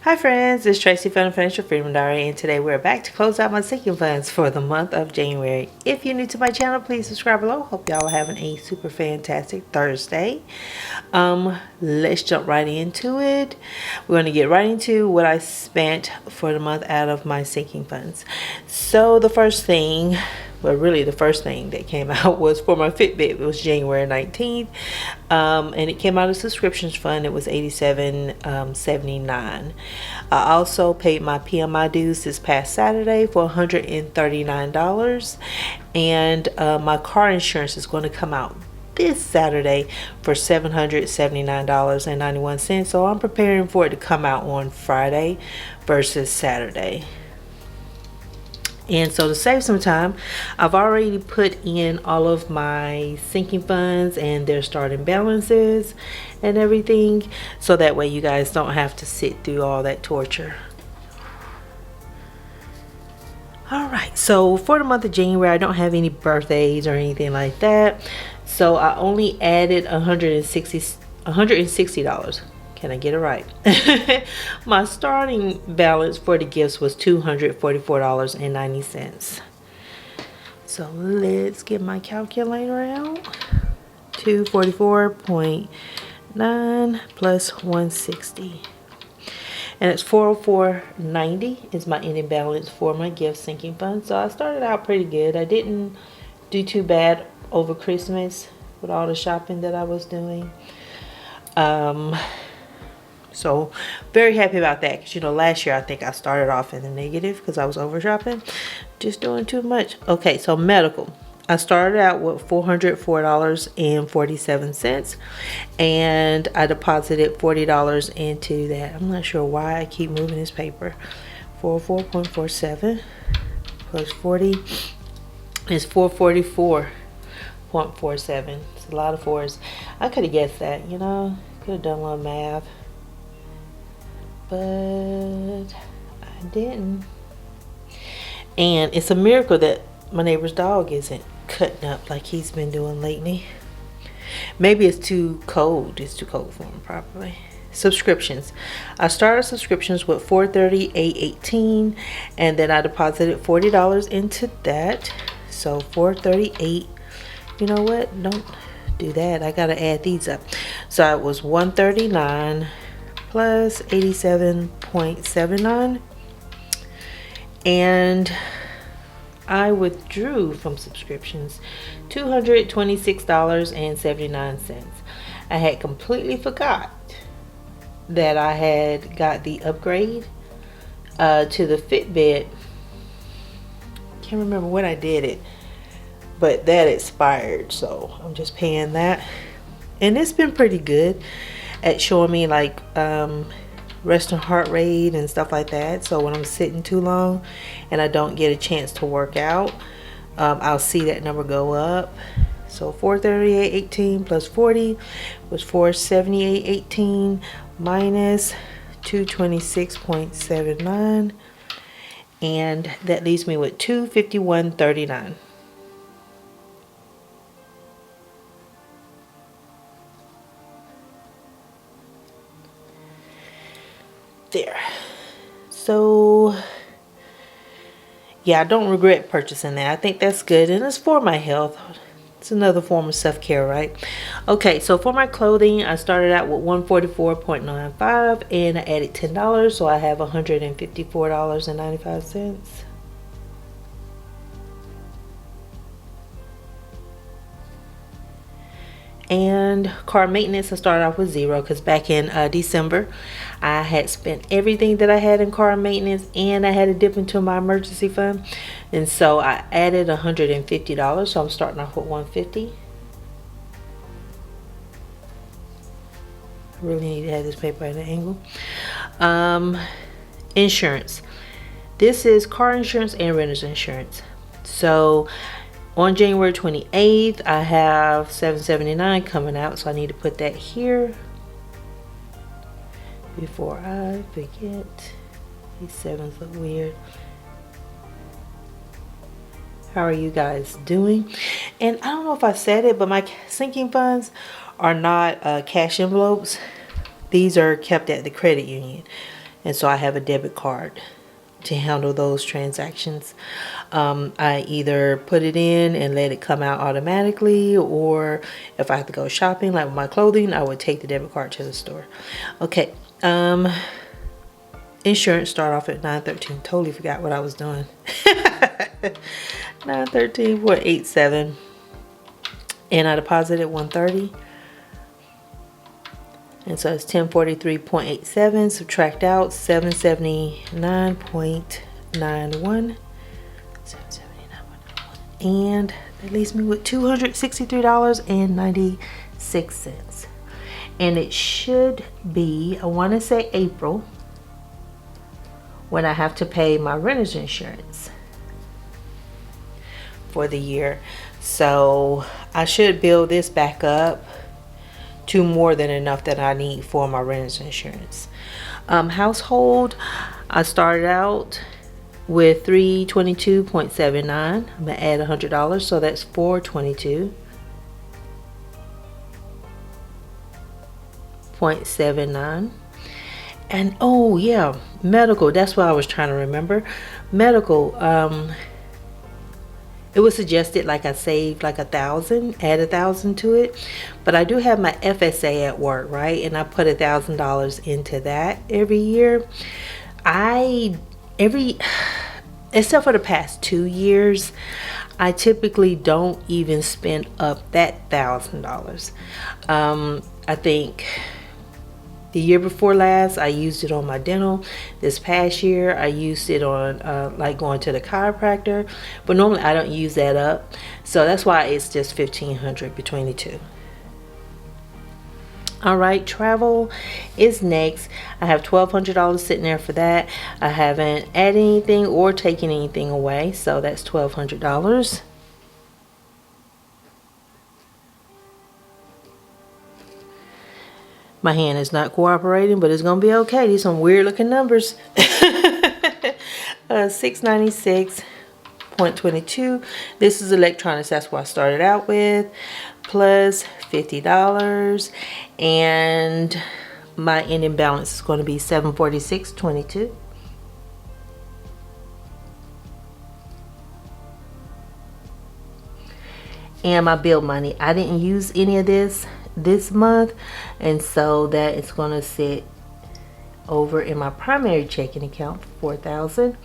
Hi friends, it's Tracy from the Financial Freedom Diary, and today we're back to close out my sinking funds for the month of January. If you're new to my channel, please subscribe below. Hope y'all are having a super fantastic Thursday. Let's jump right into it. We're going to get right into what I spent for the month out of my sinking funds. So the first thing, well, really the first thing that came out was for my Fitbit. It was January 19th, and it came out of subscriptions fund. It was $87.79. I also paid my PMI dues this past Saturday for $139, and my car insurance is going to come out this Saturday for $779.91. So I'm preparing for it to come out on Friday versus Saturday. And so to save some time, I've already put in all of my sinking funds and their starting balances and everything, so that way you guys don't have to sit through all that torture. Alright, so for the month of January, I don't have any birthdays or anything like that, so I only added $160. Can I get it right? My starting balance for the gifts was $244.90. So let's get my calculator out. 244.9 plus 160. And it's 404.90 is my ending balance for my gift sinking fund. So I started out pretty good. I didn't do too bad over Christmas with all the shopping that I was doing. So very happy about that, because last year I think I started off in the negative because I was over shopping, just doing too much. Okay, so medical, I started out with $404.47, and I deposited $40 into that. I'm not sure why I keep moving this paper. 404.47 plus 40 is 444.47. It's a lot of fours. I could have guessed that, could have done a little math, but I didn't. And it's a miracle that my neighbor's dog isn't cutting up like he's been doing lately. Maybe it's too cold. It's too cold for him probably. Subscriptions. I started subscriptions with $438.18, and then I deposited $40 into that. So $438. You know what? Don't do that. I gotta add these up. So it was $139 plus 87.79, and I withdrew from subscriptions $226.79. I had completely forgot that I had got the upgrade to the Fitbit. Can't remember when I did it, but that expired, so I'm just paying that, and it's been pretty good at showing me like resting heart rate and stuff like that. So when I'm sitting too long and I don't get a chance to work out, I'll see that number go up. So 438.18 plus 40 was 478.18 minus 226.79, and that leaves me with 251.39. There. So yeah, I don't regret purchasing that. I think that's good, and it's for my health. It's another form of self-care, right? Okay, so for my clothing, I started out with $144.95, and I added $10, so I have $154.95. And car maintenance, I started off with $0, because back in December I had spent everything that I had in car maintenance, and I had to dip into my emergency fund, and so I added $150. So I'm starting off with $150. I really need to have this paper at an angle. Insurance. This is car insurance and renter's insurance. So on January 28th, I have $779 coming out, so I need to put that here before I forget. These sevens look weird. How are you guys doing? And I don't know if I said it, but my sinking funds are not cash envelopes. These are kept at the credit union. And so I have a debit card to handle those transactions. I either put it in and let it come out automatically, or if I have to go shopping, like with my clothing, I would take the debit card to the store. Okay. Insurance start off at $913. Totally forgot what I was doing. $913.87, and I deposited $130. And so it's $1043.87. Subtract out $779.91. And that leaves me with $263.96. And it should be, I want to say April, when I have to pay my renter's insurance for the year. So I should build this back up to more than enough that I need for my renter's insurance. Household, I started out with $322.79. I'm gonna add $100, so that's $422.79. And oh yeah, medical, that's what I was trying to remember. Medical, it was suggested like I saved like $1,000, add $1,000 to it, but I do have my FSA at work, right? And I put $1,000 into that every year. Except for the past 2 years, I typically don't even spend up that $1,000. I think the year before last, I used it on my dental. This past year, I used it on like going to the chiropractor. But normally, I don't use that up. So that's why it's just $1,500 between the two. All right, travel is next. I have $1,200 sitting there for that. I haven't added anything or taken anything away. So that's $1,200. My hand is not cooperating, but it's going to be okay. These are some weird looking numbers. $696.22. This is electronics. That's what I started out with. Plus $50. And my ending balance is going to be $746.22. And my bill money. I didn't use any of this month, and so that is going to sit over in my primary checking account for $4,000.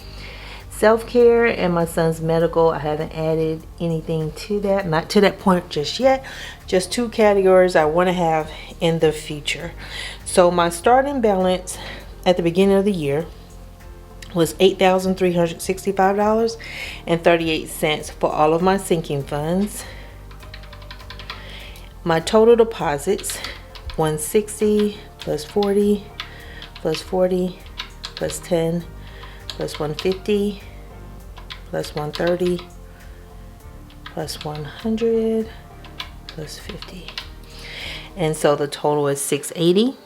Self-care and my son's medical, I haven't added anything to that, not to that point just yet. Just 2 categories I want to have in the future. So my starting balance at the beginning of the year was $8,365.38 for all of my sinking funds. My total deposits, $160 plus $40 plus $40 plus $10 plus $150 plus $130 plus $100 plus $50. And so the total is $680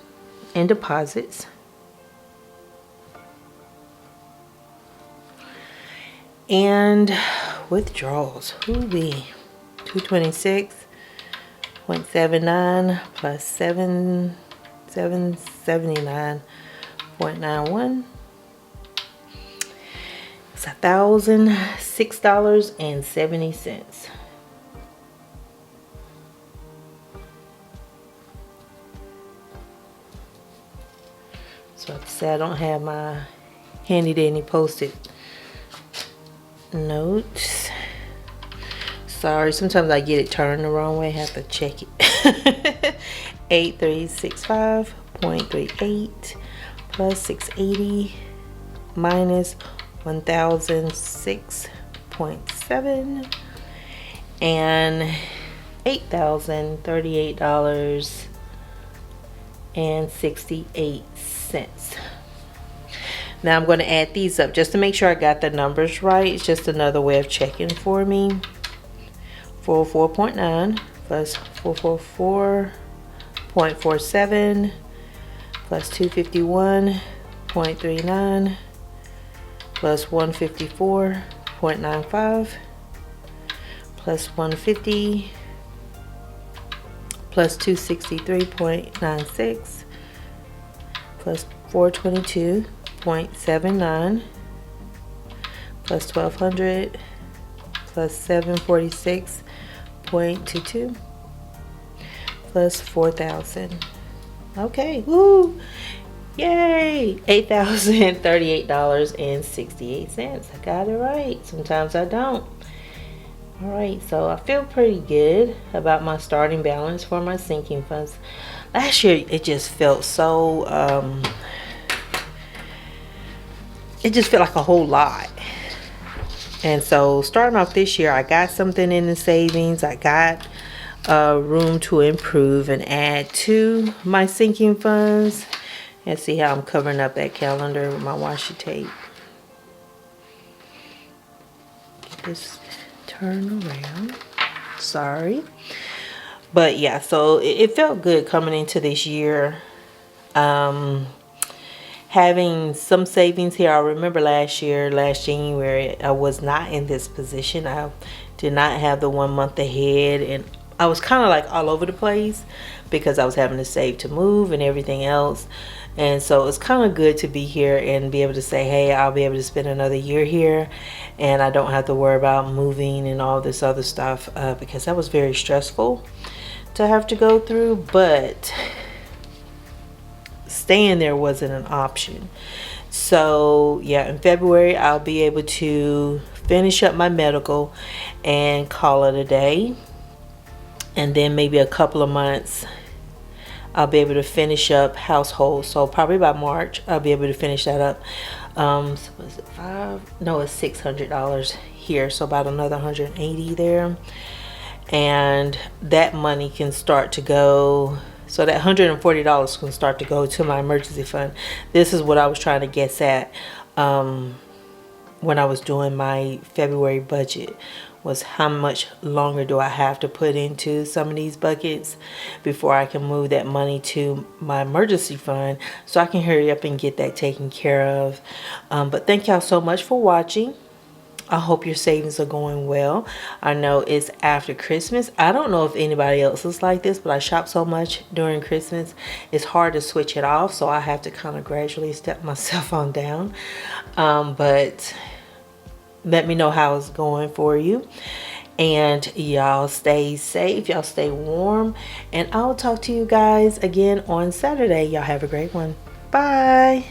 in deposits. And withdrawals, $226.79 plus $779.91. It's $1,006.70. So like I said, I don't have my handy dandy post-it notes. Sorry, sometimes I get it turned the wrong way. I have to check it. 8365.38 plus 680 minus 1006.7 and $8,038.68. Now I'm going to add these up just to make sure I got the numbers right. It's just another way of checking for me. 404.9 plus 444.47 plus 251.39 plus 154.95 plus 150 plus 263.96 plus 422 6.79 plus 1200 plus 746.22 plus 4,000. Okay, woo! Yay! $8,038.68. I got it right. Sometimes I don't. All right, so I feel pretty good about my starting balance for my sinking funds. Last year, it just felt so, it just felt like a whole lot. And so starting off this year, I got something in the savings. I got room to improve and add to my sinking funds. And see how I'm covering up that calendar with my washi tape. Get this turn around. Sorry. But yeah, so it felt good coming into this year. Having some savings here. I remember last January, I was not in this position. I did not have the 1 month ahead, and I was kind of like all over the place because I was having to save to move and everything else. And so it's kind of good to be here and be able to say, hey, I'll be able to spend another year here and I don't have to worry about moving and all this other stuff, because that was very stressful to have to go through. But staying there wasn't an option. So yeah, in February I'll be able to finish up my medical and call it a day. And then maybe a couple of months I'll be able to finish up household. So probably by March I'll be able to finish that up. So was it it's $600 here, so about another $180 there. And that money can start to go, so that $140 can start to go to my emergency fund. This is what I was trying to guess at when I was doing my February budget, was how much longer do I have to put into some of these buckets before I can move that money to my emergency fund so I can hurry up and get that taken care of. But thank y'all so much for watching. I hope your savings are going well. I know it's after Christmas. I don't know if anybody else is like this, but I shop so much during Christmas. It's hard to switch it off, so I have to kind of gradually step myself on down. But let me know how it's going for you. And y'all stay safe. Y'all stay warm. And I'll talk to you guys again on Saturday. Y'all have a great one. Bye.